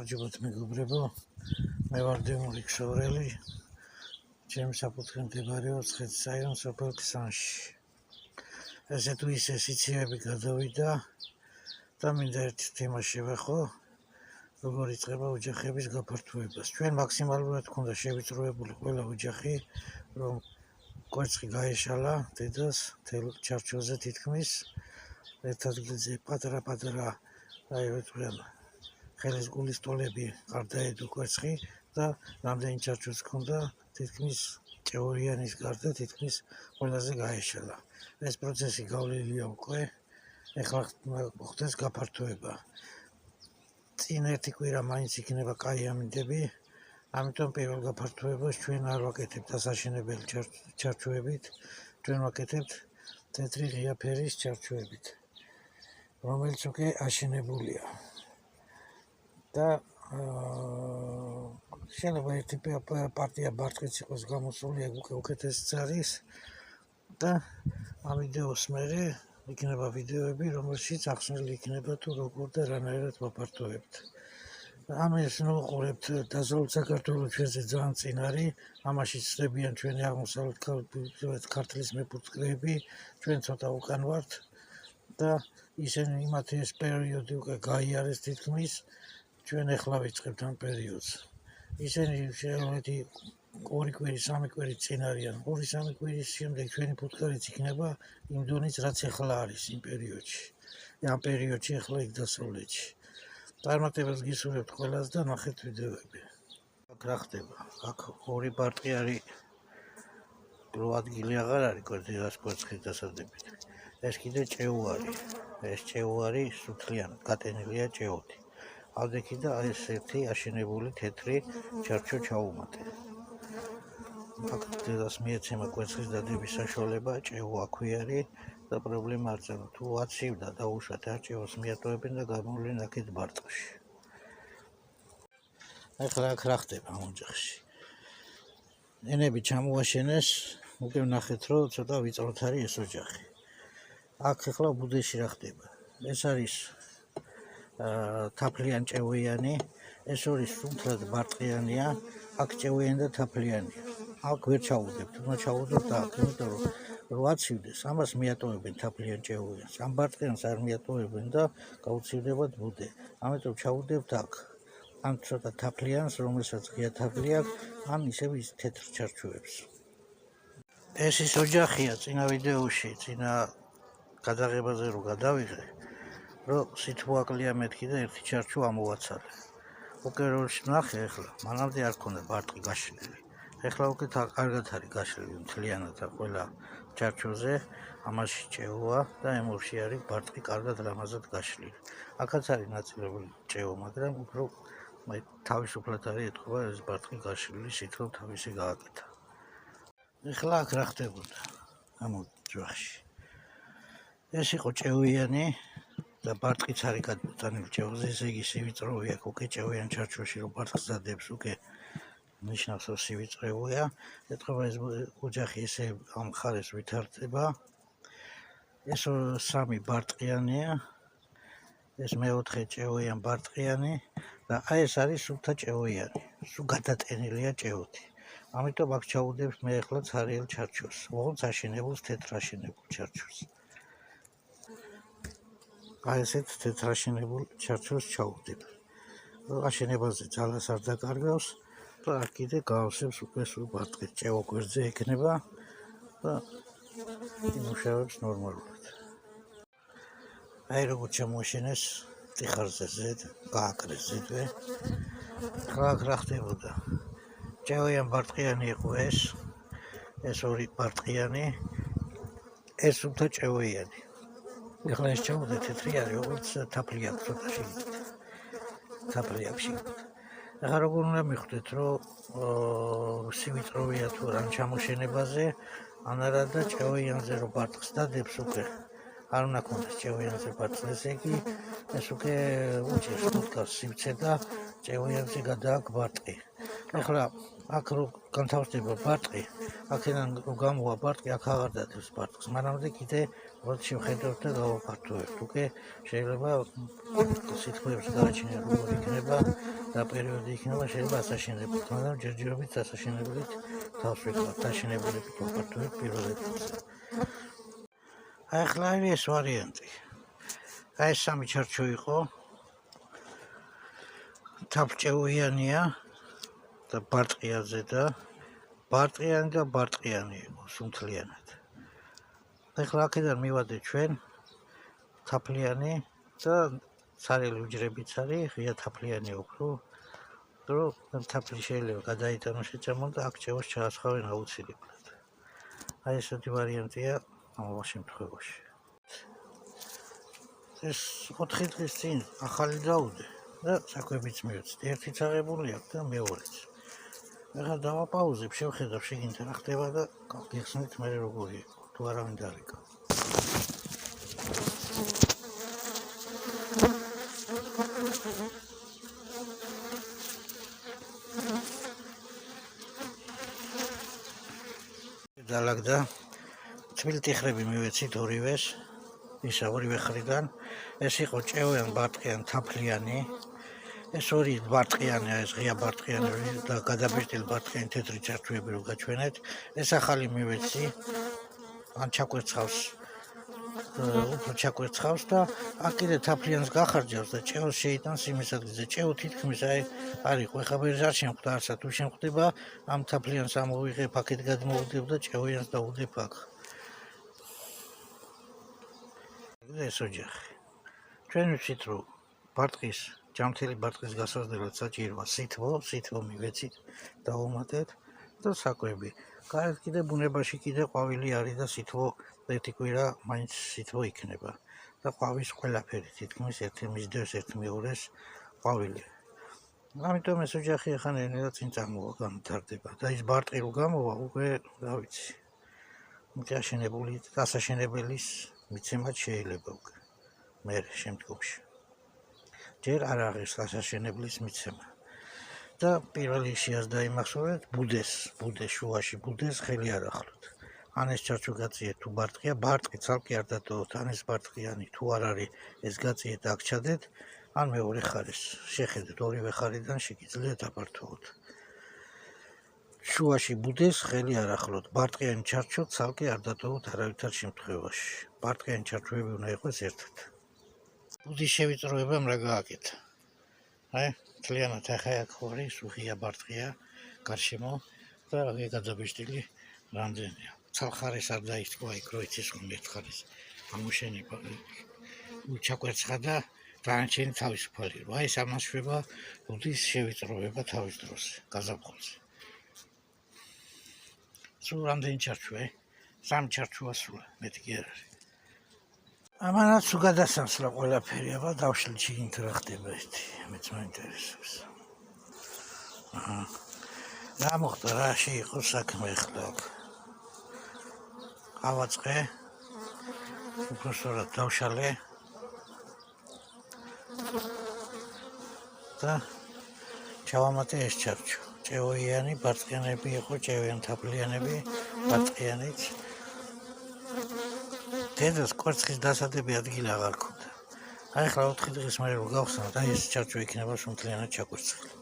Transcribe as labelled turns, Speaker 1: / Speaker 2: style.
Speaker 1: გამარჯობათ მეგობრებო, მე ვარ დემური ქსოვრელი, ჩემი საფუძველი მდებარეობს ცხეთის რაიონის სოფელ ქსანში. ესე თუ ისე სიციები გადავიდა და მინდა ერთი თემა შევეხო, როგორ იწყება ოჯახების გაფართოებას. ჩვენ მაქსიმალურად გვქონდა შევიწროებული ყველა ოჯახი, რომ კვერცხი გაეშალა დედას მთელ ჩარჩოზე თითქმის ერთ ადგილზე პატარა ხელის გულის ტოლები არ დაედო კვერცხი და რამდენი ჩარჩოც ჰქონდა თითქმის ჭეორიანის გარდა თითქმის ყველაზე გაეშალა. ეს პროცესი გავლილია უკვე, ეხლა ხდება გაფართოება. წინ ერთი კვირა მაინც იქნება კაი ამინდები, ამიტომ პირველ გაფართოებას ჩვენ არ ვაკეთებთ ასაშენებელი ჩარჩოებით, ჩვენ ვაკეთებთ თეთრი ღია ფერის ჩარჩოებით, რომელიც უკვე აშენებულია. და შეიძლება ერთი პარტია ბარტყიც იყოს გამოსული, ეგ უკვე უკეთესიც არის და ამ ვიდეოს მერე იქნება ვიდეოები, რომელშიც ახსნილი იქნება თუ როგორ და რანაირად ვაფართოებთ. ამას ნუყურებთ დაზოlt საქართველოს ჩვენზე ძალიან წინ არის, ამაში ცდებიან ჩვენი აღმოსავლეთ ქართლის მეფუტკრეები, ჩვენ ცოტა უკან ვართ და ისინი იმათი ეს პერიოდი უკვე გაიარეს თითქმის, ჩვენ ეხლა ვიწყებთ ამ პერიოდს. ისინი შეიძლება 2 კვირის, 3 კვირის წინ არიან. 2-3 კვირის შემდეგ ჩვენი ფუტკარიც იქნება იმ დონის, რაც ეხლა არის იმ პერიოდში. ამ პერიოდში ეხლა იქ დასავლეთში. წარმატებას გისურვებთ ყველას და ნახეთ ვიდეოები. აქ რა ხდება? აქ 2 ბარტყი არის, რო ადგილი აღარ არის კვერცხის დასადებით. ეს კიდე ჭეუ არის. ეს ჭეუ არის სუთლიანად, გატენილია ჭეოთი. ავდექი და ეს ერთი აშენებული თეთრი ჩარჩო ჩაუმატე. ფაქტობრივად მიეცემა კვერცხის დადების საშუალება, ჭეუ აქვე არის და პრობლემა არ წავა. თუ აცივდა და უშათ ჭეუს მიატოვებენ და გამოვლენ აქეთ ბარტყში. ახლა აქ რა ხდება ამ ოჯახში? ენები ჩამოაშენეს, უკვე ნახეთ რომ ცოტა ვიწროთ არის ეს ოჯახი. აქ ახლა ბუდეში რა ხდება? ეს არის თაფლიან ჭეუიანი, ეს არის სუნთლად ბარტყიანია, აქ ჭეუიანი და თაფლიანია. აქ ვერ ჩაუდებთ, უნდა ჩაუდოთ აქ, იმიტომ რომ რო აცივდეს, ამას მიატოვებენ თაფლიან ჭეუიანს. ამ ბარტყიანს არ მიატოვებენ და გაუცილდებათ ბუდე. ამიტომ ჩაუდებთ აქ. ან ცოტა თაფლიანს, რომელსაც ღია თაფლი აქვს, ან ისევ ის თეთრ ჩარჩოებს. ეს ის ოჯახია წინა ვიდეოში, წინა გადაღებაზე რო გადავიღე, რომ სითბოაკლია მეთქი და ერთი ჩარჩო ამოვაცალე. უკვე რო ნახე ახლა, მანამდე არ ქონდა ბარტყი გაშლილი. ახლა უკვე კარგად არის გაშლილი მთლიანად ყველა ჩარჩოზე, ამაში ჭეუა და ემურში არის ბარტყი კარგად რამაზად გაშლილი. აქაც არის ნაწილობრივ ჭეუ, მაგრამ უფრო თავისუფლად არის ეთქობა ეს ბარტყი გაშლილი, სითბო თავისი გააკეთა. ახლა აქ რა ხდებოდა ამ ოჯახში? ეს იყო ჭეუიანი და ბარტყიც არის გადმოწანილი ჭეუზე, ესე იგი სივიწროვია უკვე ჭეუიან ჩარჩოში რომ ბარტყს დადებს, უკვე ნიშნავს რომ სივიწროვია. ეთქობა ეს ოჯახი ესე ამ მხარეს ვითარდება. ეს 3 ბარტყიანია, ეს მე-4 ჭეუიან ბარტყიანი და აი ეს არის სუფთა ჭეუიანი, სულ გადატენილია ჭეოთი. ამიტომ აქ ჩაუდებს მე ახლა ცარიელ ჩარჩოს, ოღონდ აშენებულს თეთრ აშენებულ ჩარჩოს. აი ესეთ თეთრ აშენებულ ჩარჩოს ჩაუდებ. აშენებაზე ძალას არ დაკარგავს და აქ კიდე გაავსებს უკვე სულ ბარტყის ჭეო გვერდზე ექნება და იმუშავებს ნორმალურად. აი როგორც ჩამოაშენეს ტიხარზე ზედ, გააკრეს ზედვე. ახლა რა ხდებოდა? ჭეუიან ბარტყიანი იყო ეს 2 ბარტყიანი, ეს სუფთა ჭეუიანი. ახლა ეს ჩაუდა თეთრი არის, როგორც თაფლი აქვს ცოტა შიგნით. თაფლი აქვს შიგნით. ახლა როგორ უნდა მიხვდეთ, რომ სივიწროვია თუ რა ჩამოშენებაზე, ან არა და ჭეუიანზე რო ბარტყს დადებს უკვე არ უნდა ქონდეს ჭეუიანზე ბარტყს, ესე იგი ეს უკვე უჭერს ფუტკარს სივცე და ჭეუიანზე გადააქვს ბარტყი. ახლა აქ რო განთავსდება ბარტყი, აქედან რო გამოვა ბარტყი, აქ აღარ დადებს ბარტყს, მანამდე კიდე ვართ შევხედოთ და გავაფართოებთ. უკვე შეიძლება სიტყვებს გააჩნია როგორ იქნება და პერიოდი იქნება შეიძლება ასაშენებლად, მაგრამ ჯერჯერობით ასაშენებლით თავს ვიკავთ, დაშენებულებით ვაპარდუეთ პირველ ეტაპზე. აი ახლა არის ეს ვარიანტი. აი ეს სამი ჩარჩო იყო. თაფჭეუიანია და ბარტყიაზე და ბარტყიანი იყო სუნთლიანად. ახლა აქედან მივადეთ ჩვენ თაფლიანი და ცარიელი უჯრებიც არის, ღია თაფლიანი უფრო, რომ თაფლი შეიძლება გადაიტანოს შეჭამონ და აქ ჭევას ჩაასხავენ აუცილებლად. აი ესეთი ვარიანტია ამავე შემთხვევაში. ეს 4 დღის წინ ახალი დაუდე და საკვებიც მივეცით. ერთიც აღებული აქვს და მეორეც. ახლა დავაპაუზებ, შევხედავ შეგინთ რა ხდება და გიხსნით მე როგორი იყო, თუ არავინ დარეკა. დალაგდა თბილი ტიხრები მივეცით ორივეს, ისა ორივე ხრიდან. ეს იყო ჭევიან ბარტყიან თაფლიანი. ეს ორი ბარტყიანი, ეს ღია ბარტყიანი და გადაბეჭდილი ბარტყიანი თეთრი ჩარჩოები რო გაჩვენეთ. ეს ახალი მივეცი. ან ჩაკვერცხავს უფრო ჩაკვერცხავს და აქ კიდე თაფლიანს გახარჯავს და ჭეოს შეიტანს იმის ადგილზე. ჭეო თითქმის არ იყო. ეხლა ვერ არ შემხვდა არცა თუ შემხვდება, ამ თაფლიანს ამოვიღებ, აქეთ გადმოვდებ და ჭეოიანს დავუდებ აქ. ეს ოჯახი. ჩვენ ვიცით რომ ბარტყის ჯამთელი ბარტყის გასაზრდელად საჭიროა სითბო მივეცით, დავუმატეთ და საკვები. გარეთ კიდე ბუნებაში კიდე ყვავილი არის და სითბო ერთი კვირა მაინც სითბო იქნება და ყვავის ყველაფერი თითქმის ერთი მისდევს ერთ მეორეს ყვავილი. ამიტომ ეს ოჯახი ახლა ნელ-ნელა წინ წამოვა, განვითარდება და ის ბარტყი რო გამოვა უკვე რა ვიცი. დასაშენებელის მიცემაც შეიძლება უკვე მე შემდგომში. ჯერ არ აღებს დასაშენებლის მიცემა. და პირველი შეას დაიმახსოვრეთ ბუდეს შუაში ბუდეს ხელი არ ახლოთ. ან ეს ჩარჩო გაწიეთ თუ ბარტყია, ბარტყი ცალკე არ დატოვოთ, ან ეს ბარტყიანი თუ არ არის, ეს გაწიეთ აქ ჩადეთ, ან მეორე ხარეს შეხედეთ ორივე ხარიდან შეგიძლიათ აფართოოთ. შუაში ბუდეს ხელი არ ახლოთ, ბარტყიანი ჩარჩო ცალკე არ დატოვოთ არავითარ შემთხვევაში. ბარტყიანი ჩარჩოები უნდა იყოს ერთად. ბუდის შევიწროებამ რა გააკეთა? აი, მთლიანად ახლა აქ ხორი, სუხია ბარტყია გარშემო და გადაბეჭდილი რამდენია. ცალხარეს არ დაიწყო იქ რო იცის რომ ერთ ხარეს ამოშენება ჩაკვერცხა და დანარჩენი თავისუფალი რო. აი ეს ამას შვება ბუდის შევიწროება თავის დროს გაზაფხულზე. სულ რამდენი ჩარჩოა? 3 ჩარჩოა სულ, მეტი კი არ არის. ამანაც თუ გადასამსლა ყველაფერი, აბა დავშლით შეგინთ რა ხდება ერთი, მეც მაინტერესებს. რა მოხდა, რა შეიყო საქმე ახლა? ავაწყე, უბრალოდ დავშალე და ჩავამატე ეს ჩარჩო. ჭეოიანი, ბარტყიანები იყო, ჭევიან თაფლიანები, ბარტყიანიც. დედას კვერცხის დასადები ადგილი აღარ ქონდა. აი ახლა 4 დღის მერე რო გავხსნათ, აი ეს ჩარჩო იქნება სუნთლიანად ჩაკვერცხილი.